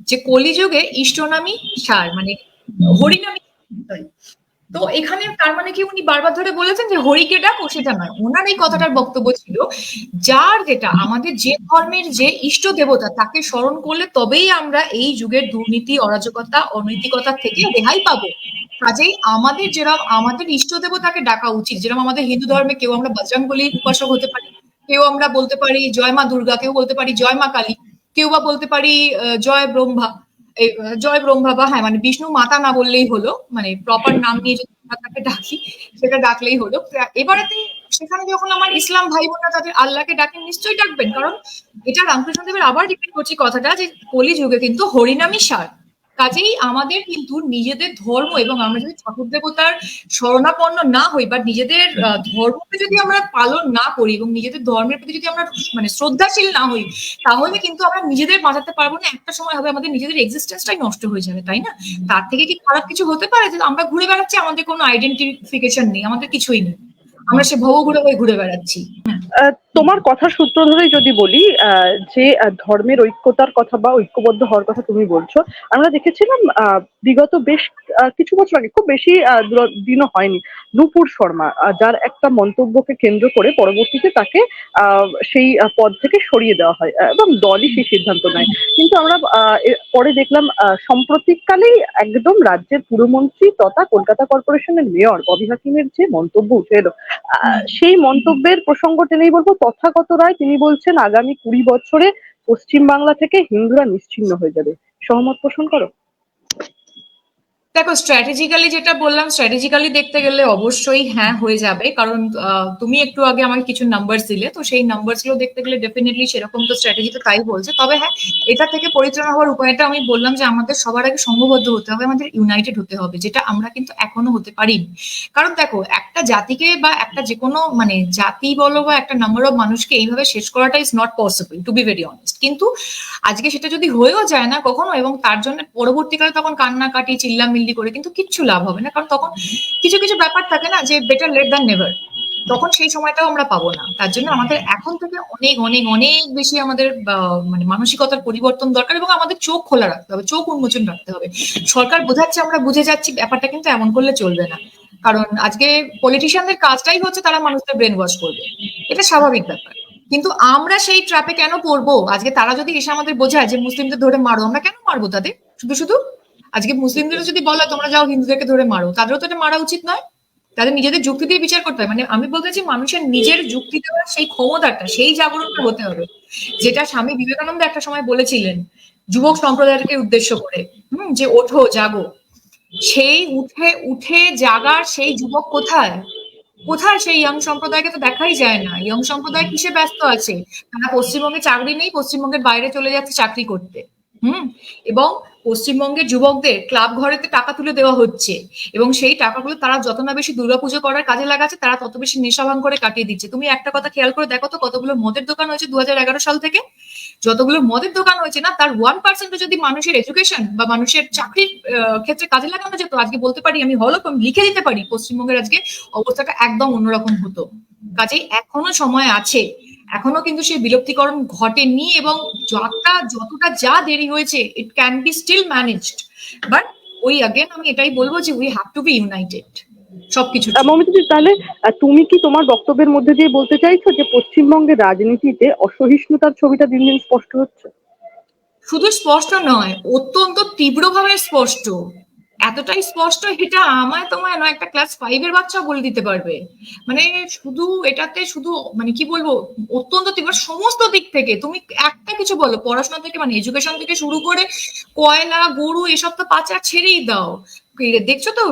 যে কলিযুগে ইষ্টনামী সার, মানে হরিনামী। তো এখানে তার মানে কি, উনি বারবার ধরে বলেছেন যে হরিকে ডাকো, সেটা নয়। ওনার এই কথাটার বক্তব্য ছিল, যার যেটা আমাদের যে ধর্মের যে ইষ্ট দেবতা, তাকে স্মরণ করলে তবেই আমরা এই যুগের দুর্নীতি, অরাজকতা, অনৈতিকতা থেকে রেহাই পাবো। কাজেই আমাদের যেরকম আমাদের ইষ্ট দেবতাকে ডাকা উচিত, যেরকম আমাদের হিন্দু ধর্মে কেউ আমরা বজরংবলীর উপাসক হতে পারি, কেউ আমরা বলতে পারি জয় মা দুর্গা, কেউ বলতে পারি জয় মা কালী, কেউ বা বলতে পারি জয় ব্রহ্মা, জয় ব্রহ্মা, বা হ্যাঁ মানে বিষ্ণু মাতা না বললেই হলো, মানে প্রপার নাম নিয়ে যদি আমরা তাকে ডাকি, সেটা ডাকলেই হলো। এবারেতে সেখানে যখন আমার ইসলাম ভাই বোনরা তাদের আল্লাহকে ডাকেন, নিশ্চয়ই ডাকবেন, কারণ এটা রামকৃষ্ণদেবের, আবার রিপিট করছি কথাটা, যে কলিযুগে কিন্তু হরিনামই সার। কাজেই আমাদের কিন্তু নিজেদের ধর্ম, এবং আমরা যদি ঠাকুর দেবতার শরণাপন্ন না হই, বা নিজেদের ধর্মকে যদি আমরা পালন না করি, এবং নিজেদের ধর্মের প্রতি যদি আমরা মানে শ্রদ্ধাশীল না হই, তাহলে কিন্তু আমরা নিজেদের বাঁচাতে পারবো না। একটা সময় হবে আমাদের নিজেদের এক্সিস্টেন্সটাই নষ্ট হয়ে যাবে, তাই না? তার থেকে কি খারাপ কিছু হতে পারে যে আমরা ঘুরে বেড়াচ্ছি, আমাদের কোনো আইডেন্টিফিকেশন নেই, আমাদের কিছুই নেই, আমরা সে ভব ঘুরে হয়ে ঘুরে বেড়াচ্ছি। তোমার কথার সূত্র ধরেই যদি বলি, যে ধর্মের ঐক্যতার কথা বা ঐক্যবদ্ধ হওয়ার কথা তুমি বলছো, আমরা দেখেছিলাম বিগত বেশ কিছু বছর আগে, খুব বেশি দিনও হয়নি, নূপুর শর্মা, যার একটা মন্তব্যকে কেন্দ্র করে পরবর্তীতে তাকে সেই পদ থেকে সরিয়ে দেওয়া হয়, এবং দলই সেই সিদ্ধান্ত নেয়। কিন্তু আমরা পরে দেখলাম সাম্প্রতিককালেই একদম রাজ্যের পুরমন্ত্রী তথা কলকাতা কর্পোরেশনের মেয়র ববি হাকিমের যে মন্তব্য উঠে এলো, সেই মন্তব্যের প্রসঙ্গ টেনেই বলবো, তথাগত রায় তিনি বলছেন আগামী 20 বছরে পশ্চিমবাংলা থেকে হিন্দুরা নিশ্চিহ্ন হয়ে যাবে। সহমত পোষণ করো? দেখো, স্ট্র্যাটেজিক্যালি যেটা বললাম, স্ট্র্যাটেজিক্যালি দেখতে গেলে অবশ্যই হ্যাঁ হয়ে যাবে, কারণ তুমি একটু আগে আমাকে কিছু নাম্বারস দিলে, তো সেই নাম্বারস গুলো দেখতে গেলে ডেফিনেটলি সেরকম তো স্ট্র্যাটেজি তো তাই বলছে। তবে হ্যাঁ, এটা থেকে পরিত্রাণ হওয়ার উপায়টা আমি বললাম, যে আমাদের সবার আগে সংঘবদ্ধ হতে হবে, আমাদের ইউনাইটেড হতে হবে, যেটা আমরা কিন্তু এখনো হতে পারিনি। কারণ দেখো, একটা জাতিকে বা একটা যে কোনো মানে জাতি বলো বা একটা নাম্বার অফ মানুষকে এইভাবে শেষ করাটা is not possible, to be very honest. কিন্তু আজকে সেটা যদি হয়েও যায় না কখনো, এবং তার জন্য পরবর্তীকালে তখন কান্নাকাটি চিল্লামিল্লি করে কিন্তু কিচ্ছু লাভ হবে না, কারণ তখন কিছু কিছু ব্যাপার থাকে না, যে বেটার লেট দ্যান নেভার। তখন সেই সময়টাও আমরা পাবো না। তার জন্য আমাদের এখন থেকে অনেক অনেক অনেক বেশি আমাদের মানে মানসিকতার পরিবর্তন দরকার, এবং আমাদের চোখ খোলা রাখতে হবে, চোখ উন্মোচন রাখতে হবে। সরকার বোঝাচ্ছে, আমরা বুঝে যাচ্ছি, ব্যাপারটা কিন্তু এমন করলে চলবে না। কারণ আজকে পলিটিশিয়ানদের কাজটাই হচ্ছে তারা মানুষদের ব্রেন ওয়াশ করবে, এটা স্বাভাবিক ব্যাপার। কিন্তু আমরা সেই ট্র্যাপে কেন পড়বো? আজকে তারা যদি এসে আমাদের বোঝায় যে মুসলিমদের ধরে মারো, আমরা কেন মারবো তাদের শুধু শুধু? আজকে মুসলিমদের যদি বলা তোমরা যাও হিন্দুদেরকে ধরে মারো, তাদেরও তো এটা মারা উচিত নয়। তাদের নিজেদের যুক্তি দিয়ে বিচার করতে হয়। মানে আমি বলতে চাই, মানুষের নিজের যুক্তি দেওয়ার সেই ক্ষমতাটা, সেই জাগরণটা হতে হবে, যেটা স্বামী বিবেকানন্দ একটা সময় বলেছিলেন যুবক সম্প্রদায়কে উদ্দেশ্য করে, যে ওঠো জাগো। সেই উঠে উঠে জাগার সেই যুবক কোথায়? কোথায় সেই ইয়ং সম্প্রদায়কে তো দেখাই যায় না। ইয়ং সম্প্রদায় কিসে ব্যস্ত আছে? তারা পশ্চিমবঙ্গে চাকরি নেই, পশ্চিমবঙ্গের বাইরে চলে যাচ্ছে চাকরি করতে। হুম। এবং পশ্চিমবঙ্গের যুবকদের ক্লাব ঘরেতে টাকা তুলে দেওয়া হচ্ছে, এবং সেই টাকাগুলো তারা যত না বেশি দুর্গাপুজো করার কাজে লাগাচ্ছে, তারা তত বেশি নেশা ভাঙ করে কাটিয়ে দিচ্ছে। তুমি একটা কথা খেয়াল করে দেখো তো, কতগুলো মদের দোকান হয়েছে 2011 সাল থেকে। যতগুলো মদের দোকান হয়েছে না, তার 1% যদি মানুষের এডুকেশন বা মানুষের চাকরির ক্ষেত্রে কাজে লাগানো যেত, আজকে বলতে পারি, আমি হলফ লিখে দিতে পারি, পশ্চিমবঙ্গের আজকে অবস্থাটা একদম অন্যরকম হতো। কাজেই এখনো সময় আছে, এখনো কিন্তু সেই বিলুপ্তিকরণ ঘটেনি, এবং যতটা যা দেরি হয়েছে, it can be still managed. But ওই অ্যাগেন আমি এটাই বলবো যে we have to be united সবকিছুর জন্য। মমতাদি, তাহলে তুমি কি তোমার বক্তব্যের মধ্যে দিয়ে বলতে চাইছো যে পশ্চিমবঙ্গের রাজনীতিতে অসহিষ্ণুতার ছবিটা দিন দিন স্পষ্ট হচ্ছে? শুধু স্পষ্ট নয়, অত্যন্ত তীব্রভাবে স্পষ্ট। এতটাই স্পষ্ট, এটা আমায় তোমায় নয়, একটা ক্লাস 5 এর বাচ্চা বলে দিতে পারবে। মানে শুধু এটাতে শুধু মানে কি বলবো, অত্যন্ত তীব্র সমস্ত দিক থেকে। তুমি একটা কিছু বলো, পড়াশোনা থেকে মানে এডুকেশন থেকে শুরু করে কয়লা গরু এসব তো পাচার ছেড়েই দাও। দেখছো তো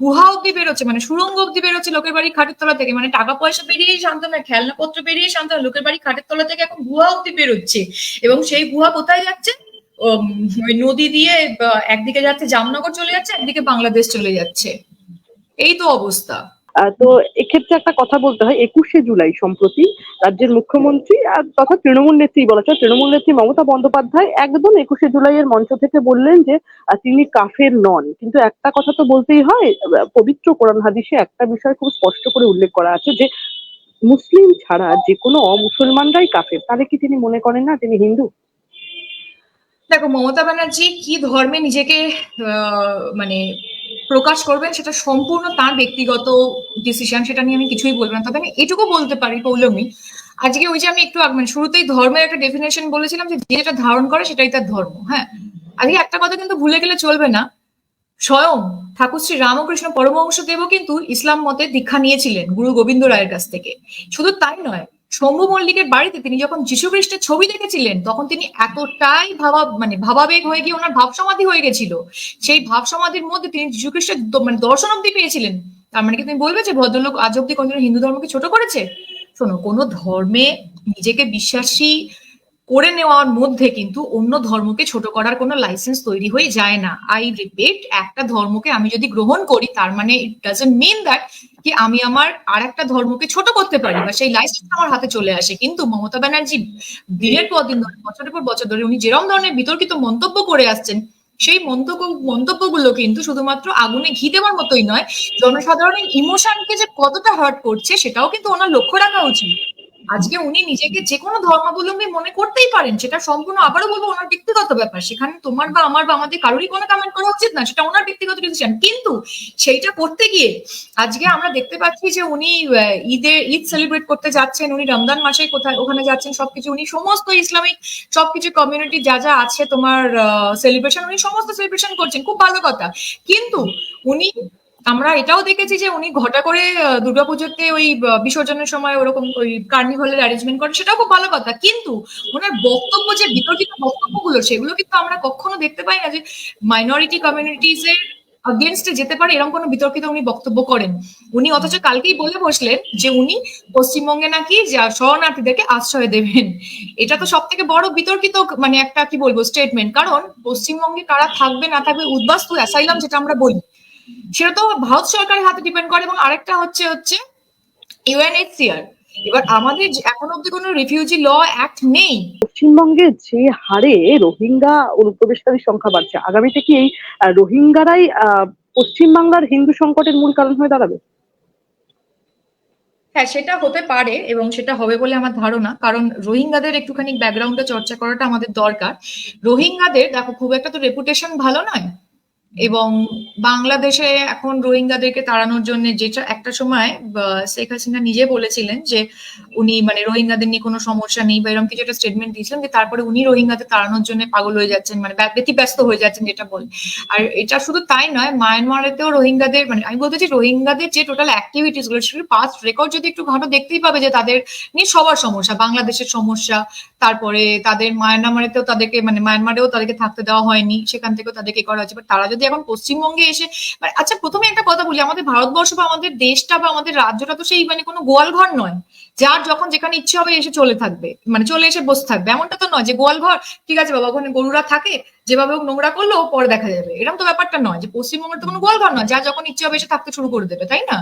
গুহা অব্দি বেরোচ্ছে, মানে সুড়ঙ্গ অব্দি বেরোচ্ছে লোকের বাড়ি খাটের তলা থেকে। মানে টাকা পয়সা বেরিয়েই শান্ত নয়, খেলনাপত্র বেরিয়ে শান্ত নয়, লোকের বাড়ি খাটের তলা থেকে এখন গুহা অব্দি বেরোচ্ছে। এবং সেই গুহা কোথায় যাচ্ছে? ওই নদী দিয়ে একদিকে যাচ্ছে জামনগর চলে যাচ্ছে, একদিকে বাংলাদেশ চলে যাচ্ছে। এই তো অবস্থা। তো এক্ষেত্রে একটা কথা বলতে হয়, 21শে জুলাই সম্প্রতি রাজ্যের মুখ্যমন্ত্রী আর তথা তৃণমূল নেত্রী বলা চলে, তৃণমূল নেত্রী মমতা বন্দ্যোপাধ্যায় একদম 21শে জুলাই এর মঞ্চ থেকে বললেন যে তিনি কাফের নন। কিন্তু একটা কথা তো বলতেই হয়, পবিত্র কোরআন হাদিসে একটা বিষয় খুব স্পষ্ট করে উল্লেখ করা আছে যে মুসলিম ছাড়া যে কোনো অমুসলমানরাই কাফের। তাহলে কি তিনি মনে করেন না তিনি হিন্দু? দেখো, মমতা ব্যানার্জি কি ধর্মে নিজেকে মানে প্রকাশ করবেন, সেটা সম্পূর্ণ তার ব্যক্তিগত ডিসিশন, সেটা নিয়ে আমি কিছুই বলবো না। তবে আমি এটুকু বলতে পারি পৌলমী, আজকে ওই যে আমি একটু মানে শুরুতেই ধর্মের একটা ডেফিনেশন বলেছিলাম, যে যে যেটা ধারণ করে সেটাই তার ধর্ম। হ্যাঁ, আজকে একটা কথা কিন্তু ভুলে গেলে চলবে না, স্বয়ং ঠাকুর শ্রী রামকৃষ্ণ পরমহংসদেবও কিন্তু ইসলাম মতে দীক্ষা নিয়েছিলেন গুরু গোবিন্দ রায়ের কাছ থেকে। শুধু তাই নয়, শম্ভু মল্লিকের বাড়িতে তিনি যখন যীশু খ্রিস্টের ছবি দেখেছিলেন, তখন তিনি এতটাই মানে ভাবাবেগ হয়ে গিয়ে ওনার ভাব সমাধি হয়ে গেছিল। সেই ভাব সমাধির মধ্যে তিনি যীশু খ্রিস্টের মানে দর্শন অব্দি পেয়েছিলেন। তার মানে কি তুমি বলবে যে ভদ্রলোক আজ অব্দি কোনদিন হিন্দু ধর্মকে ছোট করেছে? শোনো, কোনো ধর্মে নিজেকে বিশ্বাসী করে নেওয়ার মধ্যে কিন্তু অন্য ধর্মকে ছোট করার কোনো লাইসেন্স তৈরি হয়ে যায় না। আই রিপিট, একটা ধর্মকে আমি যদি গ্রহণ করি, তার মানে ইট ডাজন্ট মিন দ্যাট কি আমি আমার আর একটা ধর্মকে ছোট করতে পারি বা সেই লাইসেন্স আমার হাতে চলে আসে। কিন্তু মমতা ব্যানার্জি দিনের পর দিন ধরে, বছরের পর বছর ধরে উনি যেরকম ধরনের বিতর্কিত মন্তব্য করে আসছেন, সেই মন্তব্যগুলো কিন্তু শুধুমাত্র আগুনে ঘি দেওয়ার মতোই নয়, জনসাধারণের ইমোশনকে যে কতটা হার্ট করছে সেটাও কিন্তু ওনার লক্ষ্য রাখা উচিত। আজকে উনি নিজেকে যে কোনো ধর্মাবলম্বী মনে করতেই পারেন, সেটা সম্পূর্ণ আবারও বলবো ওনার ব্যক্তিগত ব্যাপার। সেখানে তোমার বা আমার বা আমাদের কারোরই কোনো কমেন্ট করা উচিত না, সেটা ওনার ব্যক্তিগত ডিসিশন। কিন্তু সেইটা করতে গিয়ে আজকে আমরা দেখতে পাচ্ছি যে উনি ঈদ সেলিব্রেট করতে যাচ্ছেন, উনি রমজান মাসে কোথায় ওখানে যাচ্ছেন, সবকিছু উনি সমস্ত ইসলামিক সবকিছু কমিউনিটি যা যা আছে তোমার সেলিব্রেশন, উনি সমস্ত সেলিব্রেশন করছেন, খুব ভালো কথা। কিন্তু উনি, আমরা এটাও দেখেছি যে উনি ঘটা করে দুর্গাপুজোতে ওই বিসর্জনের সময় ওরকম ওই কার্নিভালের অ্যারেঞ্জমেন্ট করে, সেটাও খুব ভালো কথা। কিন্তু ওনার বক্তব্য, যে বিতর্কিত বক্তব্যগুলো, সেগুলো কিন্তু আমরা কখনো দেখতে পাই না যে মাইনরিটি কমিউনিটিজ এর আগেনস্টে যেতে পারে এরকম কোনো বিতর্কিত উনি বক্তব্য করেন। উনি অথচ কালকেই বলে বসলেন যে উনি পশ্চিমবঙ্গে নাকি শরণার্থীদেরকে আশ্রয় দেবেন। এটা তো সব থেকে বড় বিতর্কিত মানে একটা কি বলবো স্টেটমেন্ট। কারণ পশ্চিমবঙ্গে কারা থাকবে না থাকবে, উদ্বাস্তু অ্যাসাইলাম যেটা আমরা বলি, সেটা তো ভারত সরকারের হাতে ডিপেন্ড করে। এবং আরেকটা হচ্ছে ইউএনএইচসিআর। এবার আমাদের এখন অব্দি কোনো রিফিউজি ল অ্যাক্ট নেই। পশ্চিমবঙ্গে যে হারে রোহিঙ্গা অনুপ্রবেশকারীর সংখ্যা বাড়ছে, আগামীতে কি এই রোহিঙ্গারাই পশ্চিমবাংলার হিন্দু সংকটের মূল কারণ হয়ে দাঁড়াবে? হ্যাঁ, সেটা হতে পারে এবং সেটা হবে বলে আমার ধারণা। কারণ রোহিঙ্গাদের একটুখানি ব্যাকগ্রাউন্ডে চর্চা করাটা আমাদের দরকার। রোহিঙ্গাদের দেখো খুব একটা তো রেপুটেশন ভালো নয়। এবং বাংলাদেশে এখন রোহিঙ্গাদেরকে তাড়ানোর জন্য যেটা একটা সময় শেখ হাসিনা নিজে বলেছিলেন যে উনি মানে রোহিঙ্গাদের নিয়ে কোনো সমস্যা নেই বা এরকম কিছু একটা স্টেটমেন্ট দিয়েছিলেন, যে তারপরে উনি রোহিঙ্গাদের তাড়ানোর জন্য পাগল হয়ে যাচ্ছেন, মানে ব্যতিব্যস্ত হয়ে যাচ্ছেন যেটা বলে। আর এটা শুধু তাই নয়, মায়ানমারেতেও রোহিঙ্গাদের মানে আমি বলতে চাই রোহিঙ্গাদের যে টোটাল অ্যাক্টিভিটিস গুলো সেগুলো পাস্ট রেকর্ড যদি একটু ঘাটো দেখতেই পাবে যে তাদের নিয়ে সবার সমস্যা, বাংলাদেশের সমস্যা, তারপরে তাদের মায়ানমারেতেও তাদেরকে মানে মায়ানমারেও তাদেরকে থাকতে দেওয়া হয়নি, সেখান থেকেও তাদেরকে করা হচ্ছে। বাট তারা যদি এখন পশ্চিমবঙ্গে এসে মানে আচ্ছা প্রথমে একটা কথা বলি, আমাদের ভারতবর্ষ বা আমাদের দেশটা বা আমাদের রাজ্যটা তো সেই মানে কোনো গোয়াল ঘর নয় যার যখন যেখানে ইচ্ছে হবে এসে চলে থাকবে, মানে চলে এসে বসে থাকবে। এমনটা তো নয় যে গোয়াল ঘর, ঠিক আছে বাবা ওখানে গরুরা থাকে, যেভাবে হোক নোংরা করলো পরে দেখা যাবে, এরকম তো ব্যাপারটা নয়। যে পশ্চিমবঙ্গের তো কোনো গোয়াল ঘর নয় যার যখন ইচ্ছে হবে এসে থাকতে শুরু করে দেবে, তাই না?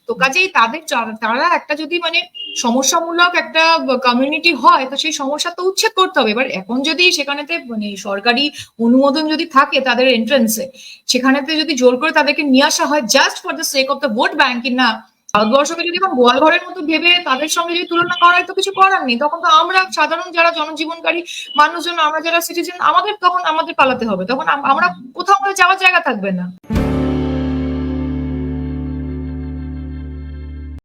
তো কাজেই তাদের তারা একটা যদি মানে সমস্যামূলক একটা কমিউনিটি হয় তো সেই সমস্যা তো উচ্ছেদ করতে হবে। এবার এখন যদি সেখানেতে মানে সরকারি অনুমোদন যদি থাকে তাদের এন্ট্রান্সে, সেখানেতে যদি জোর করে তাদেরকে নিয়ে আসা হয় just for the sake of the vote bank, না ভারতবর্ষকে যদি এখন গোয়াল ঘরের মতো ভেবে তাদের সঙ্গে যদি তুলনা করা হয় তো কিছু করার নেই। তখন তো আমরা সাধারণ যারা জনজীবনকারী মানুষজন, আমরা যারা সিটিজেন, আমাদের তখন আমাদের পালাতে হবে, তখন আমরা কোথাও আমাদের যাওয়ার জায়গা থাকবে না।